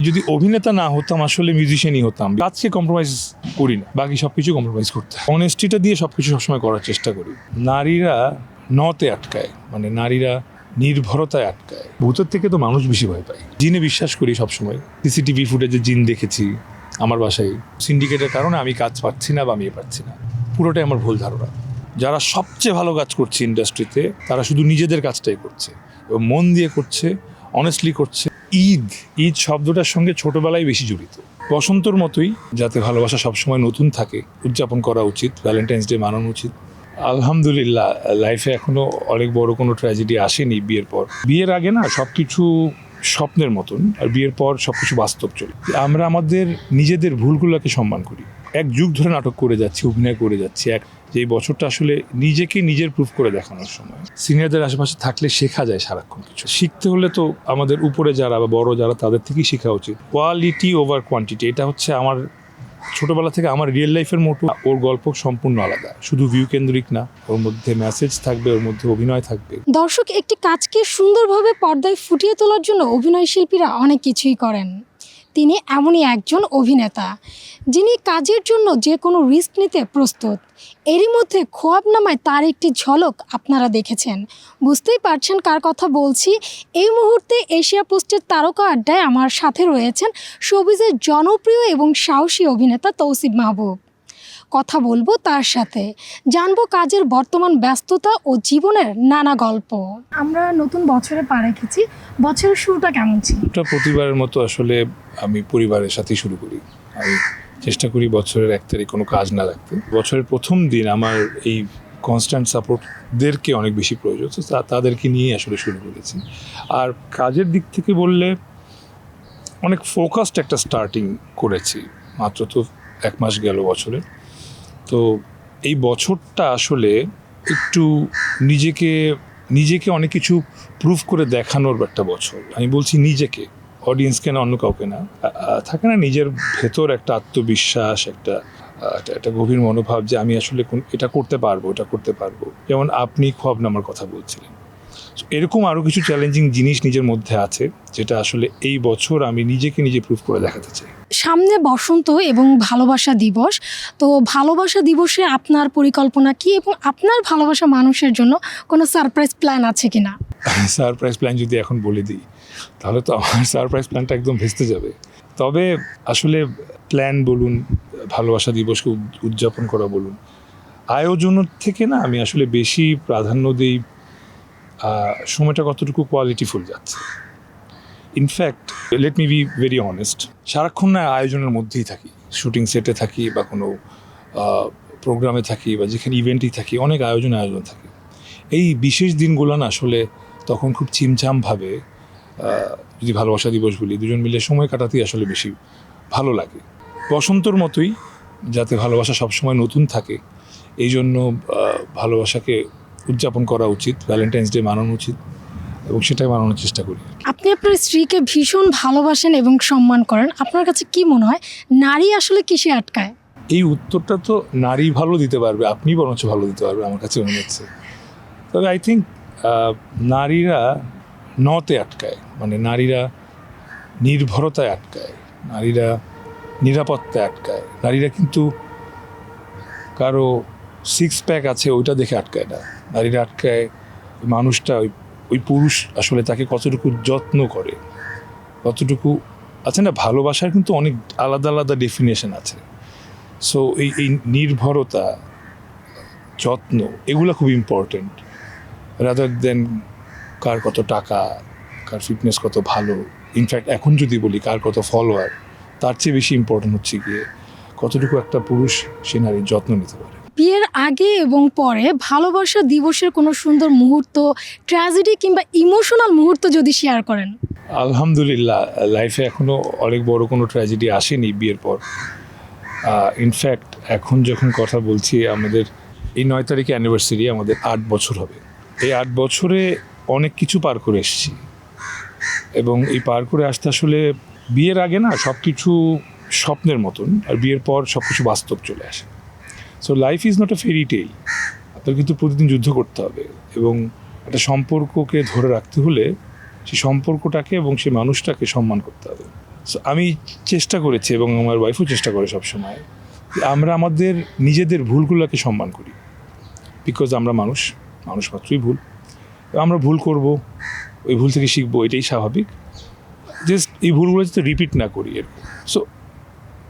যদি অভিনেতা না হতাম আসলে মিউজিশিয়ানই হতাম। কাজকে কম্প্রোমাইজ করি না, বাকি সবকিছু কম্প্রোমাইজ করতে হয়। অনেস্টিটা দিয়ে সবকিছু সবসময় করার চেষ্টা করি। নারীরা নতে আটকায়, মানে নারীরা নির্ভরতায় আটকায়। ভূতের থেকে তো মানুষ বেশি ভয় পায়। জিনে বিশ্বাস করি সবসময়। সিসিটিভি ফুটেজে জিন দেখেছি আমার বাসায়। সিন্ডিকেটের কারণে আমি কাজ পাচ্ছি না বা আমি পাচ্ছি না, পুরোটাই আমার ভুল ধারণা। যারা সবচেয়ে ভালো কাজ করছে ইন্ডাস্ট্রিতে, তারা শুধু নিজেদের কাজটাই করছে এবং মন দিয়ে করছে, অনেস্টলি করছে। ঈদ শব্দটার সঙ্গে ছোটবেলায় বেশি জড়িত। বসন্তর মতোই যাতে ভালোবাসা সবসময় নতুন থাকে, উদযাপন করা উচিত, ভ্যালেন্টাইন্স ডে মানানো উচিত। আলহামদুলিল্লাহ, লাইফে এখনো অনেক বড় কোনো ট্র্যাজেডি আসেনি বিয়ের পর। বিয়ের আগে না সবকিছু স্বপ্নের মতন, আর বিয়ের পর সবকিছু বাস্তব চলে। আমরা আমাদের নিজেদের ভুলগুলোকে সম্মান করি। এক যুগ ধরে নাটক করে যাচ্ছি, অভিনয় করে যাচ্ছি। যে বছরটা আসলে নিজেকে নিজের প্রুফ করে দেখানোর সময়। সিনিয়রদের আশেপাশে থাকলে শেখা যায় সারাক্ষণ কিছু। শিখতে হলে তো আমাদের উপরে যারা বা বড় যারা, তাদের থেকেই শেখা উচিত। কোয়ালিটি ওভার কোয়ান্টিটি, এটা হচ্ছে আমার ছোটবেলা থেকে আমার রিয়েল লাইফের মোটো। ওর গল্প সম্পূর্ণ আলাদা, শুধু ভিউ কেন্দ্রিক না। ওর মধ্যে মেসেজ থাকবে, ওর মধ্যে অভিনয় থাকবে। দর্শক, একটি কাজকে সুন্দরভাবে পর্দায় ফুটিয়ে তোলার জন্য অভিনয় শিল্পীরা অনেক কিছুই করেন। তিনি এমনই একজন অভিনেতা যিনি কাজের জন্য যে কোনো রিস্ক নিতে প্রস্তুত। এরই মধ্যে খোয়াবনামায় তার একটি ঝলক আপনারা দেখেছেন। বুঝতেই পারছেন কার কথা বলছি। এই মুহূর্তে এশিয়া পোস্টের তারকা আড্ডায় আমার সাথে রয়েছেন শোবিজের জনপ্রিয় এবং সাহসী অভিনেতা তৌসিফ মাহবুব। কথা বলবো তার সাথে, জানবো কাজের বর্তমান ব্যস্ততা ও জীবনের নানা গল্প। আমরা নতুন বছরে পা রেখেছি, বছরের শুরুটা কেমন ছিল? এটা প্রতিবারের মতো আসলে আমি পরিবারের সাথেই শুরু করি। আমি চেষ্টা করি বছরের 1 তারিখ কোনো কাজ না রাখতে। বছরের প্রথম দিন আমার এই কনস্ট্যান্ট সাপোর্টদেরকে অনেক বেশি প্রয়োজন, তো তাদেরকে নিয়েই আসলে শুরু করেছি। আর কাজের দিক থেকে বললে অনেক ফোকাসড একটা স্টার্টিং করেছি। মাত্র তো 1 মাস গেল বছরে। তো এই বছরটা আসলে একটু নিজেকে অনেক কিছু প্রুভ করে দেখানোর একটা বছর। আমি বলছি নিজেকে, অডিয়েন্সকে না, অন্য কাউকে না। থাকে না নিজের ভেতর একটা আত্মবিশ্বাস, একটা গভীর মনোভাব যে আমি আসলে এটা করতে পারবো। যেমন আপনি খোয়াবনামার কথা বলছিলেন, এরকম আরও কিছু চ্যালেঞ্জিং জিনিস নিজের মধ্যে আছে, যেটা আসলে এই বছর আমি নিজেকে নিজে প্রুভ করে দেখাতে চাই। সামনে বসন্ত এবং ভালোবাসা দিবস। তো ভালোবাসা দিবসে আপনার পরিকল্পনা কি এবং আপনার ভালোবাসা মানুষের জন্য কোনো সারপ্রাইজ প্ল্যান আছে কিনা? সারপ্রাইজ প্ল্যান যদি এখন বলে দিই তাহলে তো আমার সারপ্রাইজ প্ল্যানটা একদম ভেস্তে যাবে। তবে আসলে প্ল্যান বলুন, ভালোবাসা দিবসকে উদযাপন করা বলুন, আয়োজনের থেকে না আমি আসলে বেশি প্রাধান্য দিই সময়টা কতটুকু কোয়ালিটিফুল যাচ্ছে। In fact let me be very honest, সারাক্ষণ না আয়োজনের মধ্যেই থাকি। শুটিং সেটে থাকি বা কোনো প্রোগ্রামে থাকি বা যেখানে ইভেন্টেই থাকি, অনেক আয়োজন থাকে। এই বিশেষ দিনগুলো না আসলে তখন খুব চিমচামভাবে, যদি ভালোবাসা দিবস বলি, দুজন মিলে সময় কাটাতেই আসলে বেশি ভালো লাগে। বসন্তর মতোই যাতে ভালোবাসা সবসময় নতুন থাকে, এই জন্য ভালোবাসাকে উদযাপন করা উচিত, ভ্যালেন্টাইন্স ডে মানানো উচিত, এবং সেটাই মানানোর চেষ্টা করি। আপনি আপনার স্ত্রীকে ভীষণ ভালোবাসেন এবং সম্মান করেন। আপনার কাছে কি মনে হয় নারী আসলে কিসে আটকায়? এই উত্তরটা তো নারী ভালো দিতে পারবে, আপনি বরঞ্চ ভালো দিতে পারবে আমার কাছে মনে হচ্ছে। তবে আই থিঙ্ক নারীরা নতে আটকায়, মানে নারীরা নির্ভরতায় আটকায়, নারীরা নিরাপত্তায় আটকায়। নারীরা কিন্তু কারো 6 প্যাক আছে ওইটা দেখে আটকায় না। নারীরা আটকায় মানুষটা, ওই পুরুষ আসলে তাকে কতটুকু যত্ন করে, কতটুকু আছে না। ভালোবাসার কিন্তু অনেক আলাদা আলাদা ডেফিনেশন আছে। সো এই নির্ভরতা, যত্ন, এগুলো খুব ইম্পর্টেন্ট, রাদার দেন কার কত টাকা, কার ফিটনেস কত ভালো। ইনফ্যাক্ট এখন যদি বলি কার কত ফলোয়ার, তার চেয়ে বেশি ইম্পর্টেন্ট হচ্ছে গিয়ে কতটুকু একটা পুরুষ সে নারীর যত্ন নিতে পারে। বিয়ের আগে এবং পরে ভালোবাসা দিবসের কোনো সুন্দর মুহূর্ত, ট্র্যাজেডি কিংবা ইমোশনাল মুহূর্ত যদি শেয়ার করেন। আলহামদুলিল্লাহ, লাইফে এখনো অনেক বড় কোনো ট্র্যাজেডি আসেনি বিয়ের পর। ইনফ্যাক্ট এখন যখন কথা বলছি, আমাদের এই 9 তারিখে অ্যানিভার্সারি, আমাদের 8 বছর হবে। এই 8 বছরে অনেক কিছু পার করে এসেছি, এবং এই পার করে আসতে আসলে বিয়ের আগে না সব কিছু স্বপ্নের মতন, আর বিয়ের পর সব কিছু বাস্তব চলে আসে। So life is not a fairy tale. আপনার কিন্তু প্রতিদিন যুদ্ধ করতে হবে, এবং একটা সম্পর্ককে ধরে রাখতে হলে সেই সম্পর্কটাকে এবং সেই মানুষটাকে সম্মান করতে হবে। সো আমি চেষ্টা করেছি এবং আমার ওয়াইফও চেষ্টা করে সবসময় যে আমরা আমাদের নিজেদের ভুলগুলোকে সম্মান করি, বিকজ আমরা মানুষ মাত্রই ভুল, আমরা ভুল করব, ওই ভুল থেকে শিখবো, এটাই স্বাভাবিক। জাস্ট এই ভুলগুলো যাতে রিপিট না করি এরকম। সো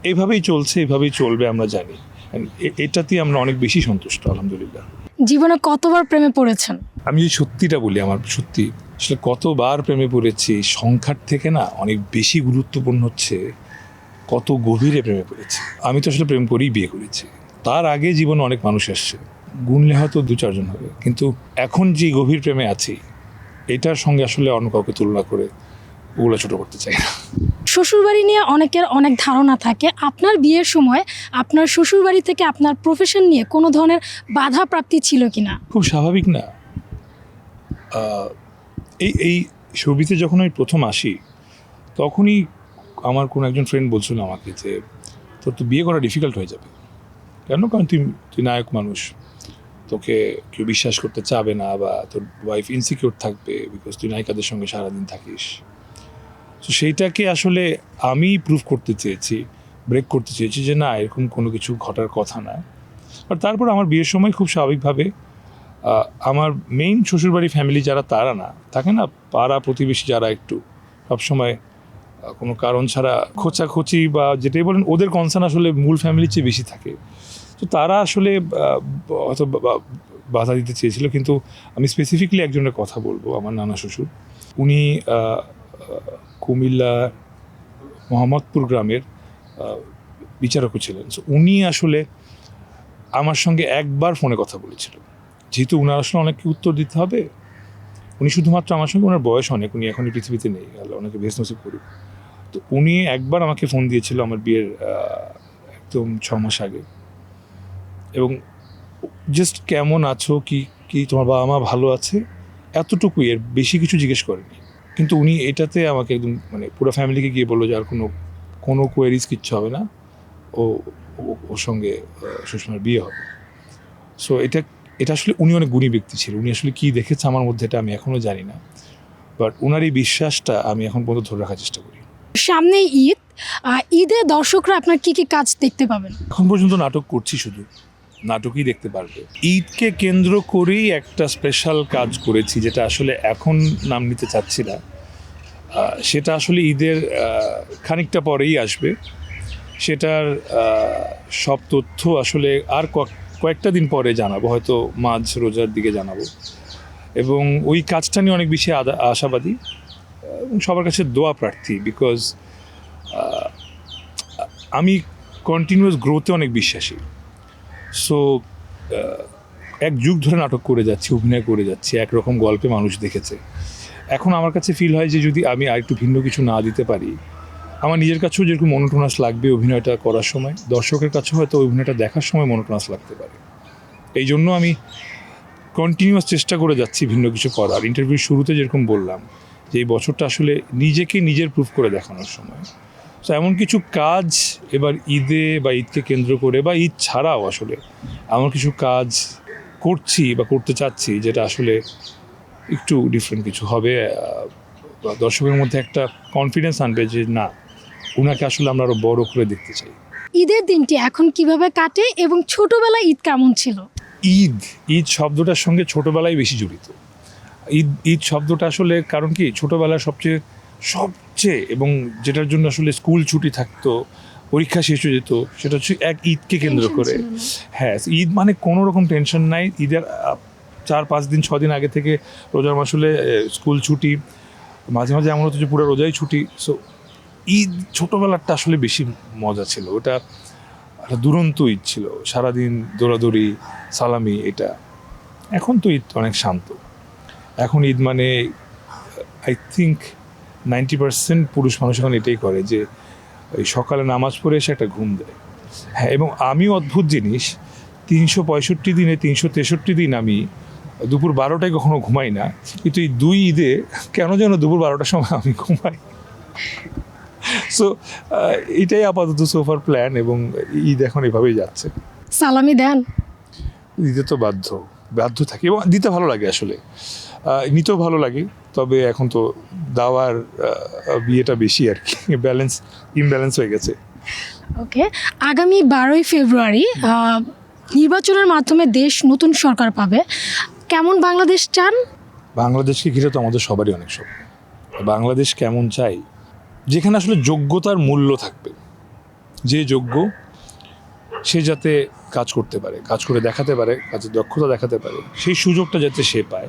এইভাবেই চলছে, এইভাবেই চলবে আমরা জানি। And এটাতেই আমরা অনেক বেশি সন্তুষ্ট আলহামদুলিল্লাহ। জীবনে কতবার প্রেমে পড়েছেন? আমি যদি সত্যিটা বলি, আমার সত্যি আসলে কতবার প্রেমে পড়েছি সংখ্যার থেকে না অনেক বেশি গুরুত্বপূর্ণ হচ্ছে কত গভীরে প্রেমে পড়েছি। আমি তো আসলে প্রেম করেই বিয়ে করেছি, তার আগে জীবনে অনেক মানুষ আসছে, গুনলে হয়তো 2-4 জন হবে, কিন্তু এখন যে গভীর প্রেমে আছি এটার সঙ্গে আসলে অন্য কাউকে তুলনা করে ওগুলো ছোটো করতে চাই না। শ্বশুরবাড়ি নিয়ে অনেকের অনেক ধারণা থাকে। আপনার বিয়ের সময় আপনার শ্বশুরবাড়ি থেকে আপনার প্রফেশন নিয়ে কোনো ধরনের বাধা প্রাপ্তি ছিল কিনা? খুব স্বাভাবিক না? এই ছবিতে যখন আমি প্রথম আসি তখনই আমার কোনো একজন ফ্রেন্ড বলছিল আমাকে যে তোর তো বিয়ে করা ডিফিকাল্ট হয়ে যাবে। কেন? কারণ তুই নায়ক মানুষ, তোকে কেউ বিশ্বাস করতে চাবে না, বা তোর ওয়াইফ ইনসিকিউর থাকবে বিকজ তুই নায়িকাদের সঙ্গে সারাদিন থাকিস। তো সেইটাকে আসলে আমি প্রুভ করতে চেয়েছি, ব্রেক করতে চেয়েছি যে না, এরকম কোনো কিছু ঘটার কথা না। আর তারপর আমার বিয়ের সময় খুব স্বাভাবিকভাবে আমার মেইন শ্বশুরবাড়ি ফ্যামিলি যারা, তারা না থাকে না, পাড়া প্রতিবেশী যারা একটু সবসময় কোনো কারণ ছাড়া খোঁচাখুচি বা যেটাই বলেন, ওদের কনসার্ন আসলে মূল ফ্যামিলির চেয়ে বেশি থাকে। তো তারা আসলে হয়তো বাধা দিতে চেয়েছিল, কিন্তু আমি স্পেসিফিকলি একজনের কথা বলবো, আমার নানা শ্বশুর। উনি কুমিল্লা মোহাম্মদপুর গ্রামের বিচারকও ছিলেন। সো উনি আসলে আমার সঙ্গে একবার ফোনে কথা বলেছিল, যেহেতু উনার আসলে অনেককে উত্তর দিতে হবে। উনি শুধুমাত্র আমার সঙ্গে, ওনার বয়স অনেক, উনি এখন এই পৃথিবীতে নেই, আল্লাহ ওনাকে বেশ নসিব করুক। তো উনি একবার আমাকে ফোন দিয়েছিল আমার বিয়ের একদম 6 মাস আগে, এবং জাস্ট কেমন আছো, কি তোমার বাবা মা ভালো আছে, এতটুকুই, এর বেশি কিছু জিজ্ঞেস করেনি। কিন্তু উনি এটাতে আমাকে একদম মানে পুরো ফ্যামিলিকে গিয়ে বললো যে আর কোনো কোয়ারিজ কিচ্ছু হবে না, ওর সঙ্গে সুষমার বিয়ে হবে। সো এটা আসলে উনি অনেক গুণী ব্যক্তি ছিল। উনি আসলে কী দেখেছে আমার মধ্যে এটা আমি এখনও জানি না, বাট ওনার এই বিশ্বাসটা আমি এখন পর্যন্ত ধরে রাখার চেষ্টা করি। সামনে ঈদ, ঈদে দর্শকরা আপনার কি কি কাজ দেখতে পাবেন? এখন পর্যন্ত নাটক করছি, শুধু নাটকই দেখতে পারবে। ঈদকে কেন্দ্র করেই একটা স্পেশাল কাজ করেছি, যেটা আসলে এখন নাম নিতে চাচ্ছি না। সেটা আসলে ঈদের খানিকটা পরেই আসবে। সেটার সব তথ্য আসলে আর কয়েকটা দিন পরে জানাবো, হয়তো মাঝ রোজার দিকে জানাবো। এবং ওই কাজটা নিয়ে অনেক বেশি আশাবাদী এবং সবার কাছে দোয়া প্রার্থী, বিকজ আমি কন্টিনিউয়াস গ্রোথে অনেক বিশ্বাসী। সো এক যুগ ধরে নাটক করে যাচ্ছি, অভিনয় করে যাচ্ছি, একরকম গল্পে মানুষ দেখেছে। এখন আমার কাছে ফিল হয় যে যদি আমি আর একটু ভিন্ন কিছু না দিতে পারি, আমার নিজের কাছেও যেরকম মনোটোনাস লাগবে অভিনয়টা করার সময়, দর্শকের কাছেও হয়তো অভিনয়টা দেখার সময় মনোটোনাস লাগতে পারে। এই জন্য আমি কন্টিনিউয়াস চেষ্টা করে যাচ্ছি ভিন্ন কিছু করার। ইন্টারভিউর শুরুতে যেরকম বললাম যে এই বছরটা আসলে নিজেকে নিজের প্রুফ করে দেখানোর সময়। তো এমন কিছু কাজ এবার ঈদে বা ঈদকে কেন্দ্র করে বা ঈদ ছাড়াও আসলে এমন কিছু কাজ করছি বা করতে চাচ্ছি যেটা আসলে একটু ডিফারেন্ট কিছু হবে, দর্শকের মধ্যে একটা কনফিডেন্স আনবে যে না, ওনাকে আসলে আমরা আরও বড় করে দেখতে চাই। ঈদের দিনটি এখন কিভাবে কাটে এবং ছোটবেলায় ঈদ কেমন ছিল? ঈদ শব্দটার সঙ্গে ছোটোবেলায় বেশি জড়িত। ঈদ শব্দটা আসলে কারণ কি, ছোটোবেলার সবচেয়ে এবং যেটার জন্য আসলে স্কুল ছুটি থাকতো, পরীক্ষা শেষ হয়ে যেত, সেটা হচ্ছে এক ঈদকে কেন্দ্র করে। হ্যাঁ, ঈদ মানে কোনো রকম টেনশন নাই। ঈদের 4-5 দিন 6 দিন আগে থেকে রোজার মাসলে স্কুল ছুটি, মাঝে মাঝে এমন হতো যে পুরো রোজাই ছুটি। সো ঈদ ছোটোবেলারটা আসলে বেশি মজা ছিল, ওটা একটা দুরন্ত ঈদ ছিল, সারাদিন দৌড়াদৌড়ি, সালামি, এটা। এখন তো ঈদ অনেক শান্ত। এখন ঈদ মানে আই থিঙ্ক 90% পুরুষ মানুষ এখন এটাই করে যে ওই সকালে নামাজ পড়ে এসে একটা ঘুম দেয়। হ্যাঁ, এবং আমি অদ্ভুত জিনিস, 365 দিনে 363 দিন আমি দুপুর 12টায় কখনো ঘুমাই না, কিন্তু এই 2 ঈদে কেন যেন দুপুর 12টার সময় আমি ঘুমাই। সো এটাই আপাতত সোফার প্ল্যান, এবং ঈদ এখন এভাবেই যাচ্ছে। সালামি দেন? দিতে তো বাধ্য থাকি এবং দিতে ভালো লাগে আসলে। নিতেও ভালো লাগে, তবে এখন তো দাওয়ার বিয়েটা বেশি আর কি, ইমব্যালেন্স হয়ে গেছে। ওকে, আগামী 12ই ফেব্রুয়ারি নির্বাচনের মাধ্যমে দেশ নতুন সরকার পাবে। কেমন বাংলাদেশ চান? বাংলাদেশকে ঘিরে তো আমাদের সবারই অনেক স্বপ্ন। বাংলাদেশ কেমন চাই, যেখানে আসলে যোগ্যতার মূল্য থাকবে, যে যোগ্য সে যাতে কাজ করতে পারে, কাজ করে দেখাতে পারে, কাজের দক্ষতা দেখাতে পারে, সেই সুযোগটা যাতে সে পায়,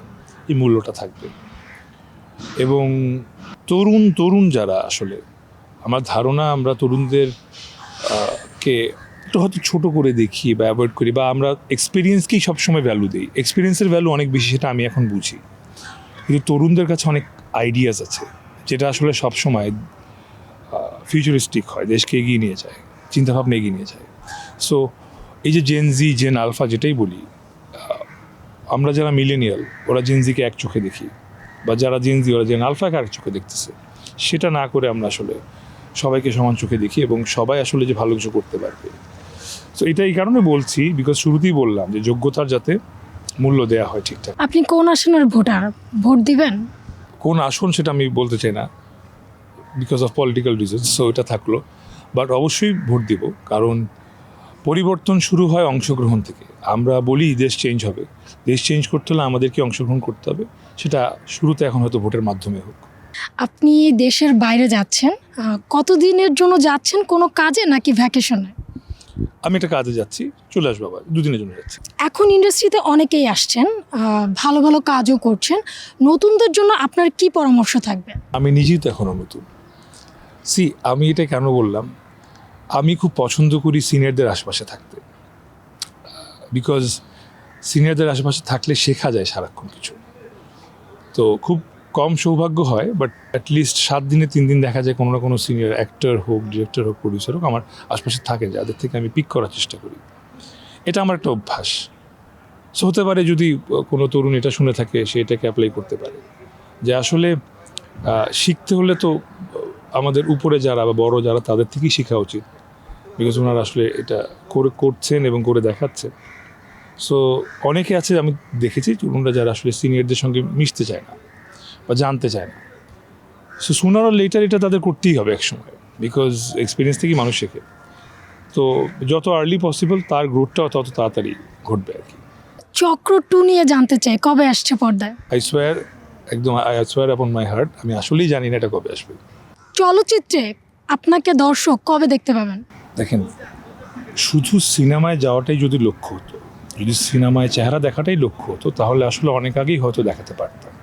এই মূল্যটা থাকবে। এবং তরুণ যারা আসলে, আমার ধারণা আমরা তরুণদের কে একটু হয়তো ছোটো করে দেখি বা অ্যাভয়েড করি, বা আমরা এক্সপিরিয়েন্সকেই সবসময় ভ্যালু দিই। এক্সপিরিয়েন্সের ভ্যালু অনেক বেশি, সেটা আমি এখন বুঝি। কিন্তু তরুণদের কাছে অনেক আইডিয়াস আছে, যেটা আসলে সবসময় ফিউচারিস্টিক হয়, দেশকে এগিয়ে নিয়ে যায়, চিন্তাভাবনা এগিয়ে নিয়ে যায়। সো এই যে জেন আলফা যেটাই বলি, আমরা যারা মিলেনিয়াল ওরা জেনজিকে এক চোখে দেখি, বা যারা জেনজি ওরা জেন আলফাকে আরেক চোখে দেখতেছে, সেটা না করে আমরা আসলে সবাইকে সমান চোখে দেখি, এবং সবাই আসলে যে ভালো কিছু করতে পারবে। সো এটা এই কারণে বলছি, বিকজ শুরুতেই বললাম যে যোগ্যতার যাতে মূল্য দেওয়া হয় ঠিকঠাক। আপনি কোন আসনের ভোটার, ভোট দিবেন? কোন আসন সেটা আমি বলতে চাই না, because of political reasons, so এটা থাকলো। বাট অবশ্যই ভোট দিব, কারণ পরিবর্তন শুরু হয় অংশগ্রহণ থেকে। আমরা বলি দেশ চেঞ্জ হবে, দেশ চেঞ্জ করতে হলে আমাদেরকে অংশগ্রহণ করতে হবে, সেটা শুরুতে এখন হয়তো ভোটের মাধ্যমে হোক। আপনি দেশের বাইরে যাচ্ছেন, কতদিনের জন্য যাচ্ছেন? কোনো কাজে নাকি ভ্যাকেশনে? আমি একটা কাজে যাচ্ছি, চলে আসবো আবার, 2 দিনের জন্য যাচ্ছি। এখন ইন্ডাস্ট্রিতে অনেকেই আসছেন, ভালো ভালো কাজও করছেন। নতুনদের জন্য আপনার কি পরামর্শ থাকবে? আমি নিজেই তো এখনও নতুন। আমি এটা কেন বললাম, আমি খুব পছন্দ করি সিনিয়রদের আশেপাশে থাকতে, বিকজ সিনিয়রদের আশেপাশে থাকলে শেখা যায় সারাক্ষণ কিছু। তো খুব কম সৌভাগ্য হয়, বাট অ্যাটলিস্ট 7 দিনে 3 দিন দেখা যায় কোনো না কোনো সিনিয়র অ্যাক্টর হোক, ডিরেক্টর হোক, প্রডিউসার হোক, আমার আশপাশে থাকে, যাদের থেকে আমি পিক করার চেষ্টা করি। এটা আমার একটা অভ্যাস। সো হতে পারে যদি কোনো তরুণ এটা শুনে থাকে, সে এটাকে অ্যাপ্লাই করতে পারে, যে আসলে শিখতে হলে তো আমাদের উপরে যারা বা বড় যারা, তাদের থেকেই শেখা উচিত, বিকজ ওনারা আসলে এটা করছেন এবং করে দেখাচ্ছেন। সো অনেকে আছে, আমি দেখেছি তরুণরা যারা আসলে সিনিয়রদের সঙ্গে মিশতে চায় না বা জানতে চায় না। সো সুনার আর লেটার এটা তাদের করতেই হবে একসময়, বিকজ এক্সপিরিয়েন্স থেকেই মানুষ শেখে। তো যত আর্লি পসিবল তার গ্রোথটাও তত তাড়াতাড়ি ঘটবে আর কি। চক্র 2 নিয়ে জানতে চাই, কবে আসছে পর্দায়? আই সোয়ার আপন মাই হার্ট, আমি আসলেই জানি না এটা কবে আসবে। চলচ্চিত্রে আপনাকে দর্শক কবে দেখতে পাবেন? দেখেন, শুধু সিনেমায় যাওয়াটাই যদি লক্ষ্য হতো, যদি সিনেমায় চেহারা দেখাটাই লক্ষ্য হতো, তাহলে আসলে অনেক আগেই হয়তো দেখাতে পারতাম।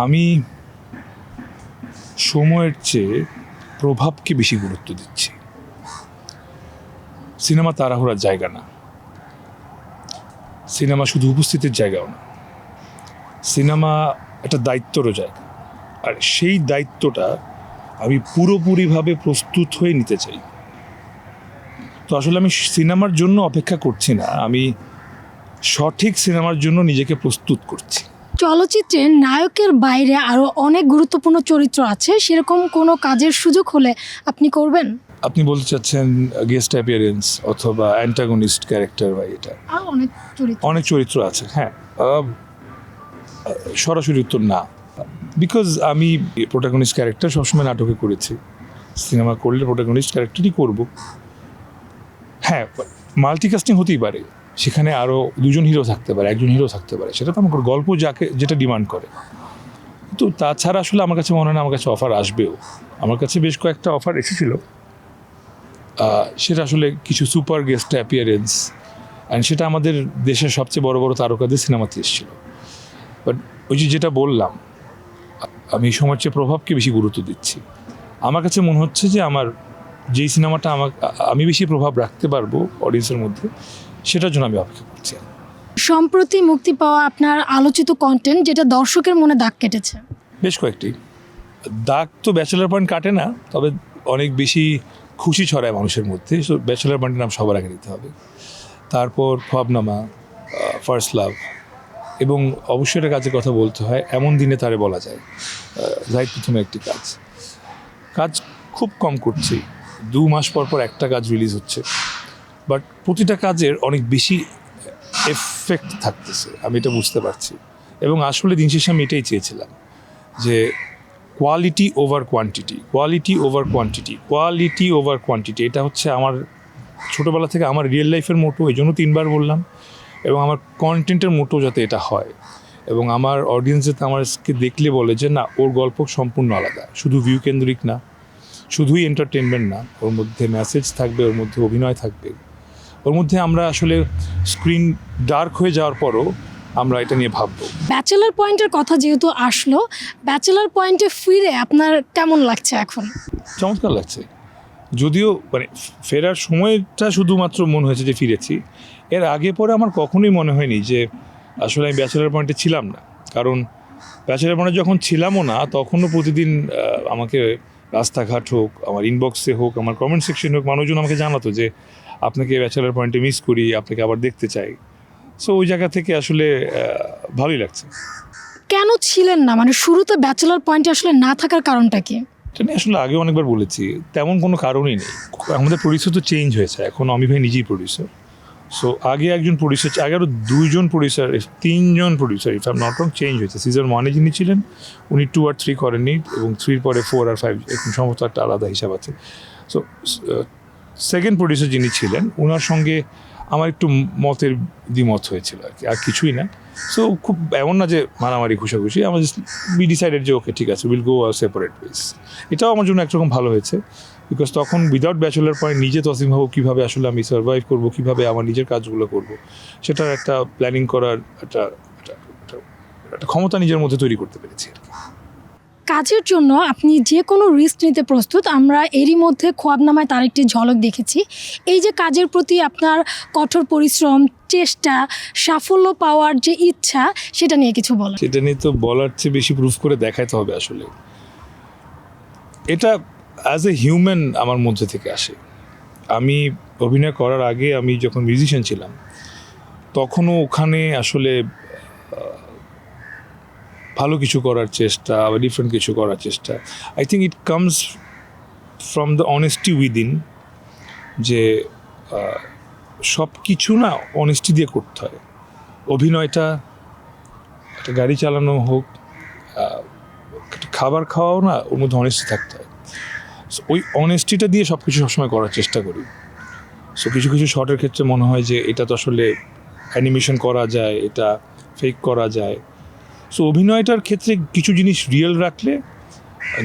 আমি সময়ের চেয়ে প্রভাবকে বেশি গুরুত্ব দিচ্ছি। সিনেমা তাড়াহুড়ার জায়গা না, সিনেমা শুধু উপস্থিতির জায়গাও না, সিনেমা একটা দায়িত্বরও জায়গা। আর সেই দায়িত্বটা আমি পুরোপুরিভাবে প্রস্তুত হয়ে নিতে চাই। তো আসলে আমি সিনেমার জন্য অপেক্ষা করছি না, আমি সঠিক সিনেমার জন্য নিজেকে প্রস্তুত করছি। চলচ্চিত্রে নায়কের বাইরে আরও অনেক গুরুত্বপূর্ণ চরিত্র আছে, সেরকম কোনো কাজের সুযোগ হলে আপনি করবেন? আপনি বলতে চাচ্ছেন গেস্ট অ্যাপিয়ারেন্স অথবা অ্যান্টাগনিস্ট ক্যারেক্টার, বা এটা আর অনেক চরিত্র আছে? হ্যাঁ, সরাসরি উত্তর না, বিকজ আমি প্রোটাগনিস্ট ক্যারেক্টার সবসময় নাটকে করেছি, সিনেমা করলে প্রোটাগনিস্ট ক্যারেক্টারই করব। হ্যাঁ, মাল্টিকাস্টিং হতেই পারে, সেখানে আরও 2জন হিরো থাকতে পারে, 1জন হিরো থাকতে পারে, সেটা তো আমার গল্প যেটা ডিমান্ড করে। তো তাছাড়া আসলে আমার কাছে মনে হয় না আমার কাছে অফার আসবেও। আমার কাছে বেশ কয়েকটা অফার এসেছিল, সেটা আসলে কিছু সুপার গেস্ট অ্যাপিয়ারেন্স, অ্যান্ড সেটা আমাদের দেশের সবচেয়ে বড় বড় তারকাদের সিনেমাতে এসেছিল। বাট ওই যেটা বললাম, আমি সময়ের চেয়ে প্রভাবকে বেশি গুরুত্ব দিচ্ছি। আমার কাছে মনে হচ্ছে যে আমার যেই সিনেমাটা আমি বেশি প্রভাব রাখতে পারবো অডিয়েন্সের মধ্যে, সেটার জন্য আমি অপেক্ষা করছি। সম্প্রতি মুক্তি পাওয়া আপনার আলোচিত কন্টেন্ট যেটা দর্শকের মনে দাগ কেটেছে? বেশ কয়েকটি। দাগ তো ব্যাচেলার পয়েন্ট কাটে না, তবে অনেক বেশি খুশি ছড়ায় মানুষের মধ্যে। সো ব্যাচেলার পয়েন্টের নাম সবার আগে নিতে হবে, তারপর খোয়াবনামা, ফার্স্ট লাভ, এবং অবশ্যই একটা কাজের কথা বলতে হয়, এমন দিনে তারে বলা যায়, জাহিদ প্রথমে একটি কাজ খুব কম করছি, 2 মাস পর একটা কাজ রিলিজ হচ্ছে, বাট প্রতিটা কাজের অনেক বেশি এফেক্ট থাকতেছে, আমি এটা বুঝতে পারছি। এবং আসলে দিন শেষে আমি এটাই চেয়েছিলাম যে quality over quantity, quality over quantity, quality over quantity, এটা হচ্ছে আমার ছোটোবেলা থেকে আমার রিয়েল লাইফের মোটো, এই জন্য 3বার বললাম, এবং আমার কন্টেন্টের মোটো যাতে এটা হয় এবং আমার অডিয়েন্স যাতে আমাকে দেখলে বলে যে না, ওর গল্প সম্পূর্ণ আলাদা, শুধু ভিউ কেন্দ্রিক না, শুধুই এন্টারটেনমেন্ট না, ওর মধ্যে মেসেজ থাকবে, ওর মধ্যে অভিনয় থাকবে, ওর মধ্যে আমরা আসলে স্ক্রিন ডার্ক হয়ে যাওয়ার পরও আমরা এটা নিয়ে ভাববো। ব্যাচেলার পয়েন্টের কথা যেহেতু আসলো, ব্যাচেলার পয়েন্টে ফিরে আপনার কেমন লাগছে এখন? চমৎকার লাগছে, যদিও মানে ফেরার সময়টা শুধুমাত্র মনে হয়েছে যে ফিরেছি, এর আগে পরে আমার কখনোই মনে হয়নি যে আসলে আমি ব্যাচেলার পয়েন্টে ছিলাম না। কারণ ব্যাচেলার পয়েন্টে যখন ছিলামও না, তখনও প্রতিদিন আমাকে রাস্তাঘাট হোক, আমার ইনবক্সে হোক, আমার কমেন্ট সেকশন হোক, মানুষজন আমাকে জানাতো যে আপনাকে ব্যাচেলার পয়েন্টে মিস করি, আপনাকে আবার দেখতে চাই। সো ওই জায়গা থেকে আসলে ভালোই লাগছে। কেন ছিলেন না, মানে শুরুতে ব্যাচেলার পয়েন্টে আসলে না থাকার কারণটা কি? এটা নিয়ে আসলে আগেও অনেকবার বলেছি, তেমন কোনো কারণই নেই। আমাদের প্রডিউসার তো চেঞ্জ হয়েছে, এখন অমি ভাই নিজেই প্রডিউসার। সো আগে একজন প্রডিউসার, আগে আরও 2জন প্রডিউসার, 3জন producer if I am not wrong change হয়েছে। সিজন 1-এ যিনি ছিলেন উনি 2 আর 3 করেননি, এবং 3-র পরে 4 আর 5 এরকম সমস্ত একটা আলাদা হিসাব আছে। সো সেকেন্ড প্রডিউসার যিনি ছিলেন ওনার সঙ্গে আমার একটু মতের দ্বিমত হয়েছিল আর কি, আর কিছুই না। সো খুব এমন না যে মারামারি ঘুষাঘুষি, আমরা জাস্ট বি ডিসাইডেড যে ওকে ঠিক আছে, উইল গো সেপারেট ওয়েজ। এটাও আমার জন্য একরকম ভালো হয়েছে, বিকজ তখন উইদাউট ব্যাচেলার পয়েন্ট নিজে তসলিম হবো কীভাবে, আসলে আমি সার্ভাইভ করবো কীভাবে, আমার নিজের কাজগুলো করব, সেটার একটা প্ল্যানিং করার একটা ক্ষমতা নিজের মধ্যে তৈরি করতে পেরেছি আর কি। কাজের জন্য আপনি যে কোনো রিস্ক নিতে প্রস্তুত, আমরা এরই মধ্যে খোয়াবনামায় তার একটি ঝলক দেখেছি। এই যে কাজের প্রতি আপনার কঠোর পরিশ্রম, চেষ্টা, সাফল্য পাওয়ার যে ইচ্ছা, সেটা নিয়ে কিছু বলেন। সেটা নিয়ে তো বলার চেয়ে বেশি প্রুফ করে দেখাইতে হবে। আসলে এটা অ্যাজ এ হিউম্যান আমার মধ্যে থেকে আসে। আমি অভিনয় করার আগে, আমি যখন মিউজিশিয়ান ছিলাম, তখনও ওখানে আসলে ভালো কিছু করার চেষ্টা বা ডিফারেন্ট কিছু করার চেষ্টা। I think it comes from the honesty within, যে সব কিছু না অনেস্টি দিয়ে করতে হয়। অভিনয়টা, একটা গাড়ি চালানো হোক, একটা খাবার খাওয়াও না, ওর মধ্যে অনেস্টি থাকতে হয়। সো ওই অনেস্টিটা দিয়ে সব কিছু সবসময় করার চেষ্টা করি। সো কিছু কিছু শটের ক্ষেত্রে মনে হয় যে এটা তো আসলে অ্যানিমেশন করা যায়, এটা ফেক করা যায়। সো অভিনয়টার ক্ষেত্রে কিছু জিনিস রিয়েল রাখলে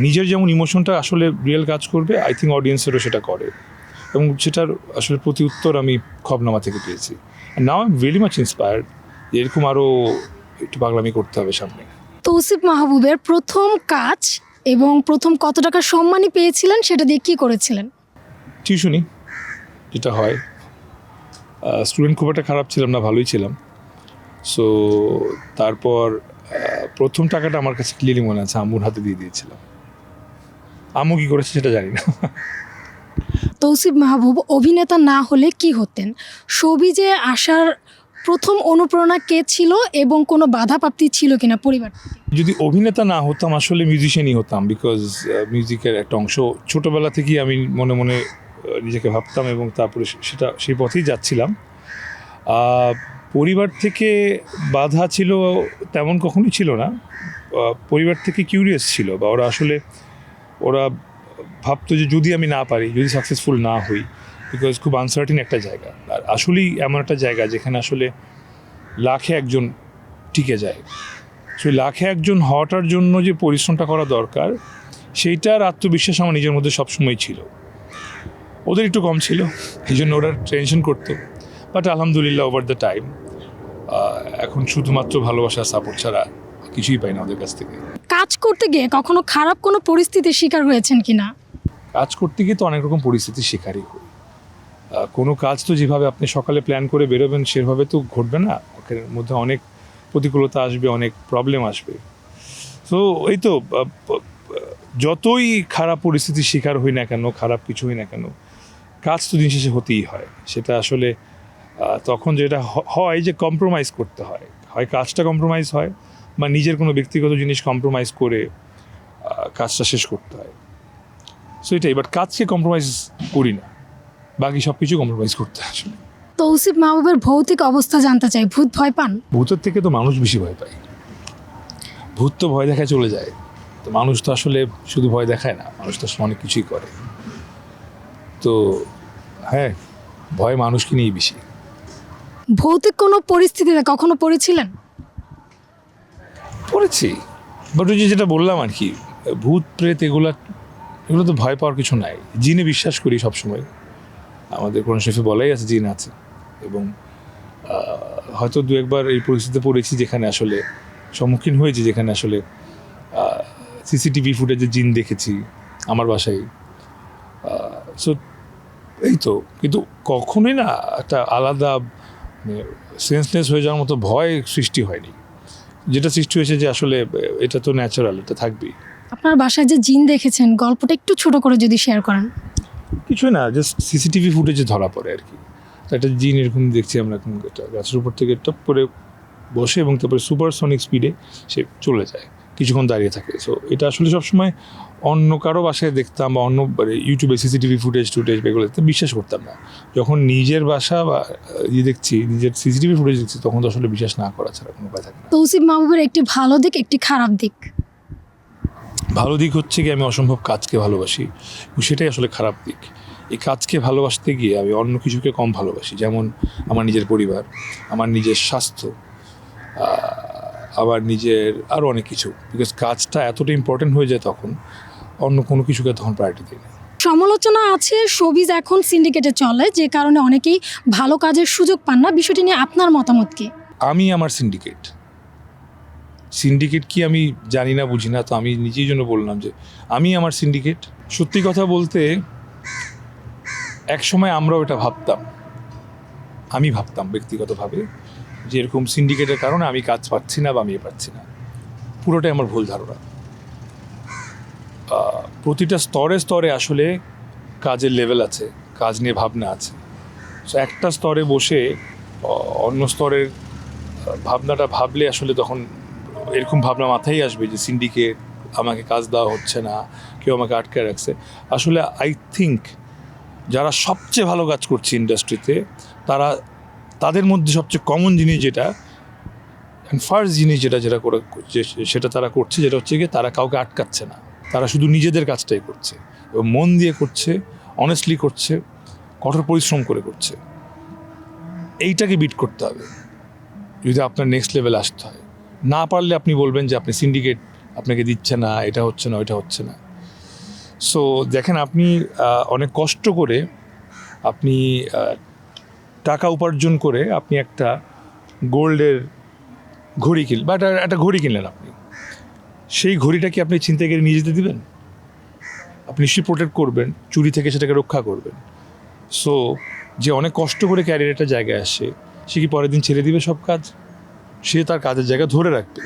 নিজের যেমন ইমোশনটা আসলে রিয়েল কাজ করবে, আই থিঙ্ক অডিয়েন্সেরও সেটা করে, এবং সেটার আসলে প্রতি উত্তর আমি খবনামা থেকে পেয়েছি। Now I am very much inspired, এরকম আরও একটু পাগলামি করতে হবে সামনে। তৌসিফ মাহবুবের প্রথম কাজ এবং প্রথম কত টাকা সম্মানই পেয়েছিলেন, সেটা দিয়ে কী করেছিলেন? টিউশনি, যেটা হয়। স্টুডেন্ট খুব একটা খারাপ ছিলাম না, ভালোই ছিলাম। সো তারপর প্রথম টাকাটা আমার কাছে ক্লিয়ারলি মনে আছে আম্মুর হাতে দিয়ে দিয়েছিলাম। আম্মু কী করেছে সেটা জানি না। তৌসিফ মাহবুব অভিনেতা না হলে কি হতেন? শোবিজে আসার প্রথম অনুপ্রেরণা কে ছিল এবং কোনো বাধাপ্রাপ্তি ছিল কিনা পরিবার থেকে? যদি অভিনেতা না হতাম, আসলে মিউজিশিয়ানই হতাম, বিকজ মিউজিকের একটা অংশ ছোটোবেলা থেকেই আমি মনে মনে নিজেকে ভাবতাম, এবং তারপরে সেটা সেই পথেই যাচ্ছিলাম। পরিবার থেকে বাধা ছিল তেমন কখনোই ছিল না। পরিবার থেকে কিউরিয়াস ছিল, বা ওরা ভাবতো যে যদি আমি না পারি, যদি সাকসেসফুল না হই, বিকজ খুব আনসার্টিন একটা জায়গা। আর আসলেই এমন একটা জায়গা যেখানে আসলে লাখে একজন টিকে যায়। সেই লাখে একজন হওয়াটার জন্য যে পরিশ্রমটা করা দরকার, সেইটার আত্মবিশ্বাস আমার নিজের মধ্যে সবসময় ছিল। ওদের একটু কম ছিল, এই জন্য ওরা টেনশন করতো। বাট আলহামদুলিল্লাহ, ওভার দ্য টাইম এখন শুধুমাত্র ভালোবাসার সাপোর্ট ছাড়া কিছুই পাই না ওদের কাছ থেকে। কাজ করতে গিয়ে কখনো খারাপ কোনো পরিস্থিতির শিকার হয়েছেন কিনা? কাজ করতে গিয়ে তো অনেক রকম পরিস্থিতির শিকারই হই। কোনো কাজ তো যেভাবে আপনি সকালে প্ল্যান করে বেরোবেন সেভাবে তো ঘটবে না, ওখানে মধ্যে অনেক প্রতিকূলতা আসবে, অনেক প্রবলেম আসবে। তো এই তো যতই খারাপ পরিস্থিতির শিকার হই না কেন, খারাপ কিছু হই না কেন, কাজ তো দিন শেষে হতেই হয়। সেটা আসলে তখন যেটা হয় যে কম্প্রোমাইজ করতে হয়, হয় কাজটা কম্প্রোমাইজ হয়, বা নিজের কোনো ব্যক্তিগত জিনিস কম্প্রোমাইজ করে কাজটা শেষ করতে হয়। সো এটাই, বাট কাজকে কম্প্রোমাইজ করি না, বাকি সব কিছু কম্প্রোমাইজ করতে হয় আসলে। তৌসিফ মাহবুবের ভৌতিক অবস্থা জানতে চাই, ভূত ভয় পান? ভূতের থেকে তো মানুষ বেশি ভয় পায়, ভূত তো ভয় দেখায় চলে যায়, তো মানুষ তো আসলে শুধু ভয় দেখায় না, মানুষ তো আসলে অনেক কিছুই করে। তো হ্যাঁ, ভয় মানুষকে নিয়েই বেশি। ভৌতিক কোনো পরিস্থিতিতে কখনো পড়েছিলেন? পড়েছি, বাট ওই যে যেটা বললাম আর কি, ভূত প্রেত এগুলো তো ভয় পাওয়ার কিছু নাই। জিনে বিশ্বাস করি সবসময়, আমাদের কোরআন শরীফে বলাই আছে জিন আছে, এবং হয়তো দু একবার এই পরিস্থিতিতে পড়েছি যেখানে আসলে সম্মুখীন হয়েছি, যেখানে আসলে সিসিটিভি ফুটেজে জিন দেখেছি আমার বাসায়। সো এই তো, কিন্তু কখনোই না একটা আলাদা সেন্সলেস হয়ে যাওয়ার মতো ভয় সৃষ্টি হয়নি। যেটা সৃষ্টি হয়েছে যে আসলে এটা তো ন্যাচারাল, এটা থাকবেই। আপনার বাসায় যে জিন দেখেছেন, গল্পটা একটু ছোট করে যদি শেয়ার করেন। কিছুই না, জাস্ট সিসিটিভি ফুটেজে ধরা পড়ে আর কি। তো একটা জিন এরকম দেখছি আমরা, এরকম একটা গাছের উপর থেকে টপ করে বসে এবং তারপরে সুপারসনিক স্পিডে সে চলে যায়, কিছুক্ষণ দাঁড়িয়ে থাকে। সো এটা আসলে সবসময় অন্য কারো বাসায় দেখতাম বা অন্য ইউটিউবে সিসিটিভি ফুটেজ এগুলো দেখতে বিশ্বাস করতাম না। যখন নিজের বাসা বা দেখছি, নিজের সিসিটিভি ফুটেজ দেখছি, তখন তো আসলে বিশ্বাস না করা ছাড়া কোনো উপায় থাকে না। তৌসিফ মাহবুবের একটি ভালো দিক, একটি খারাপ দিক। ভালো দিক হচ্ছে কি আমি অসম্ভব কাজকে ভালোবাসি, এবং সেটাই আসলে খারাপ দিক। এই কাজকে ভালোবাসতে গিয়ে আমি অন্য কিছুকে কম ভালোবাসি, যেমন আমার নিজের পরিবার, আমার নিজের স্বাস্থ্য, আবার নিজের আরও অনেক কিছু। বিকজ কাজটা এতটা ইম্পর্টেন্ট হয়ে যায় তখন, অন্য কোনো কিছুকে তখন প্রায়োরিটি দিই না। সমালোচনা আছে শোবিজ এখন সিন্ডিকেটে চলে, যে কারণে অনেকেই ভালো কাজের সুযোগ পান না। বিষয়টি নিয়ে আপনার মতামত কি? আমি আমার সিন্ডিকেট কি আমি জানি না, বুঝি না, তো আমি নিজেই জন্য বললাম যে আমি আমার সিন্ডিকেট। সত্যি কথা বলতে এক সময় আমরাও এটা ভাবতাম, আমি ভাবতাম ব্যক্তিগতভাবে যে এরকম সিন্ডিকেটের কারণে আমি কাজ পাচ্ছি না বা আমি পাচ্ছি না। পুরোটাই আমার ভুল ধারণা। প্রতিটা স্তরে স্তরে আসলে কাজের লেভেল আছে, কাজ নিয়ে ভাবনা আছে। সো একটা স্তরে বসে অন্য স্তরের ভাবনাটা ভাবলে আসলে তখন এরকম ভাবনা মাথায় আসবে যে সিন্ডিকেট, আমাকে কাজ দেওয়া হচ্ছে না, কেউ আমাকে আটকে রাখছে। আসলে আই থিঙ্ক যারা সবচেয়ে ভালো কাজ করছে ইন্ডাস্ট্রিতে, তাদের মধ্যে সবচেয়ে কমন জিনিস যেটা, ফার্স্ট জিনিস যেটা করে সেটা তারা করছে, যেটা হচ্ছে গিয়ে তারা কাউকে আটকাচ্ছে না, তারা শুধু নিজেদের কাজটাই করছে এবং মন দিয়ে করছে, অনেস্টলি করছে, কঠোর পরিশ্রম করে করছে। এইটাকে বিট করতে হবে যদি আপনার নেক্সট লেভেলে আসতে হয়। না পারলে আপনি বলবেন যে আপনি সিন্ডিকেট আপনাকে দিচ্ছে না, এটা হচ্ছে না, ওইটা হচ্ছে না। সো দেখেন, আপনি অনেক কষ্ট করে আপনি টাকা উপার্জন করে আপনি একটা গোল্ডের ঘড়ি কিনলেন বা একটা ঘড়ি কিনলেন, আপনি সেই ঘড়িটা কি আপনি ছিনতাইকারী নিয়ে যেতে দিবেন? আপনি নিশ্চয়ই প্রোটেক্ট করবেন, চুরি থেকে সেটাকে রক্ষা করবেন। সো যে অনেক কষ্ট করে ক্যারিয়ার একটা জায়গায় আসে, সে কি পরের দিন ছেড়ে দিবে সব কাজ? সে তার কাজের জায়গা ধরে রাখবে।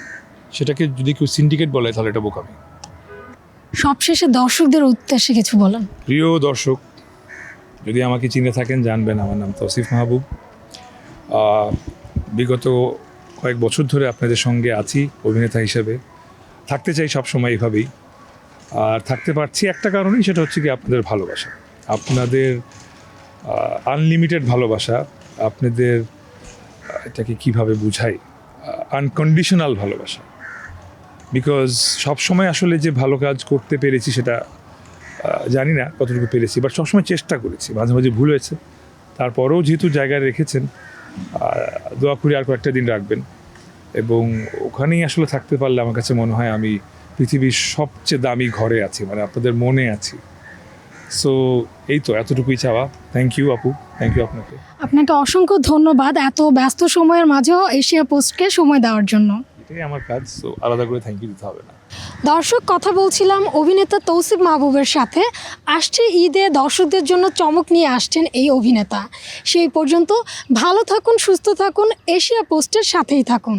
সেটাকে যদি কেউ সিন্ডিকেট বলে তাহলে এটা বোকামি। সবশেষে দর্শকদের উদ্দেশ্যে কিছু বলেন। প্রিয় দর্শক, যদি আমাকে চিনে থাকেন জানবেন আমার নাম তৌসিফ মাহবুব। বিগত কয়েক বছর ধরে আপনাদের সঙ্গে আছি অভিনেতা হিসেবে, থাকতে চাই সবসময় এইভাবেই। আর থাকতে পারছি একটা কারণেই, সেটা হচ্ছে কি আপনাদের ভালোবাসা, আপনাদের আনলিমিটেড ভালোবাসা, আপনাদের এটাকে কীভাবে বুঝাই, আনকন্ডিশনাল ভালোবাসা। বিকজ সবসময় আসলে যে ভালো কাজ করতে পেরেছি সেটা জানি না কতটুকু পেরেছি, বাট সবসময় চেষ্টা করেছি, মাঝে মাঝে ভুল হয়েছে। তারপরেও যেহেতু জায়গায় রেখেছেন, দোয়া করি আর কয়েকটা দিন রাখবেন, এবং ওখানেই আসলে থাকতে পারলে আমার কাছে মনে হয় আমি পৃথিবীর সবচেয়ে দামি ঘরে আছি, মানে আপনাদের মনে আছি। সো এই তো, এতটুকুই চাওয়া। থ্যাংক ইউ আপু, থ্যাংক ইউ আপনাকে। আপনাকে অসংখ্য ধন্যবাদ এত ব্যস্ত সময়ের মাঝেও এশিয়া পোস্টকে সময় দেওয়ার জন্য। এটাই আমার কাজ, সো আলাদা করে থ্যাংক ইউ দিতে হবে না। দর্শক, কথা বলছিলাম অভিনেতা তৌসিফ মাহবুবের সাথে। আসছে ঈদে দর্শকদের জন্য চমক নিয়ে আসছেন এই অভিনেতা। সেই পর্যন্ত ভালো থাকুন, সুস্থ থাকুন, এশিয়া পোস্টের সাথেই থাকুন।